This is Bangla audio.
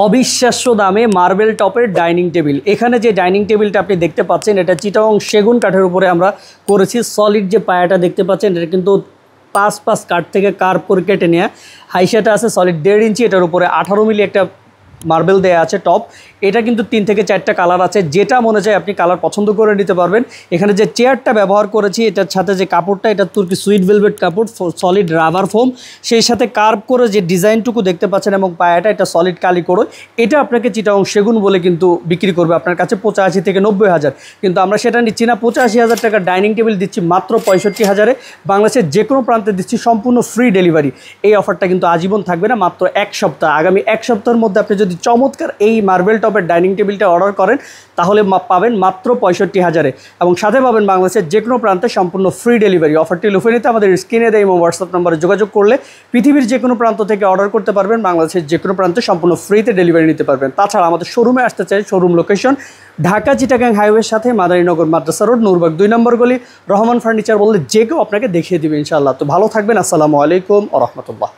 অবিশ্বাস্য দামে মার্বেল টপের ডাইনিং টেবিল। এখানে যে ডাইনিং টেবিলটা আপনি দেখতে পাচ্ছেন এটা চিটাগং সেগুন কাঠের উপরে আমরা করেছি। সলিড যে পায়াটা দেখতে পাচ্ছেন এটা কিন্তু 5 কাঠ থেকে কার্ভ করে কেটে নেওয়া। হাইসাটা আছে সলিড 1.5 ইঞ্চি, এটার উপরে 18 মিলি একটা মার্বেল দেয়া আছে টপ। এটা কিন্তু 3 থেকে 4টা কালার আছে, যেটা মনে চায় আপনি কালার পছন্দ করে নিতে পারবেন। এখানে যে চেয়ারটা ব্যবহার করেছি এটার সাথে যে কাপড়টা, এটা তুর্কি সুইট ভেলভেট কাপড়, সলিড রাবার ফোম, সেই সাথে কার্ভ করে যে ডিজাইনটুকু দেখতে পাচ্ছেন এবং পায়াটা এটা সলিড কালি করে। এটা আপনাকে চিটাগং সেগুন বলে কিন্তু বিক্রি করবে আপনার কাছে 85 থেকে 90 হাজার, কিন্তু আমরা সেটা নিচ্ছি না। 85 হাজার টাকার ডাইনিং টেবিল দিচ্ছি মাত্র 65 হাজারে। বাংলাদেশের যে কোনো প্রান্তে দিচ্ছি সম্পূর্ণ ফ্রি ডেলিভারি। এই অফারটা কিন্তু আজীবন থাকবে না, মাত্র 1 সপ্তাহ। আগামী 1 সপ্তাহের মধ্যে আপনি যদি চমৎকার এই মার্বেল টপের ডাইনিং টেবিলটা অর্ডার করেন তাহলে পাবেন মাত্র 65 হাজারে, এবং সাথে পাবেন বাংলাদেশের যে কোনো প্রান্তে সম্পূর্ণ ফ্রি ডেলিভারি। অফারটি লুফে নিতে আমাদের স্ক্রিনে দেয় এবং হোয়াটসঅ্যাপ নম্বরে যোগাযোগ করলে পৃথিবীর যে কোনো প্রান্ত থেকে অর্ডার করতে পারবেন। বাংলাদেশের যে কোনো প্রান্তে সম্পূর্ণ ফ্রিতে ডেলিভারি নিতে পারবেন। তাছাড়া আমাদের শোরুমে আসতে চাই, শোরুম লোকেশন ঢাকা চিটাগাং হাইওয়ের সাথে মাদারীনগর মাদ্রাসা রোড, নূরবাগ 2 নম্বর গলি। রহমান ফার্নিচার বললে যে কেউ আপনাকে দেখিয়ে দেবে ইনশাআল্লাহ। তো ভালো থাকবেন। আসসালামু আলাইকুম ওয়া রাহমাতুল্লাহ।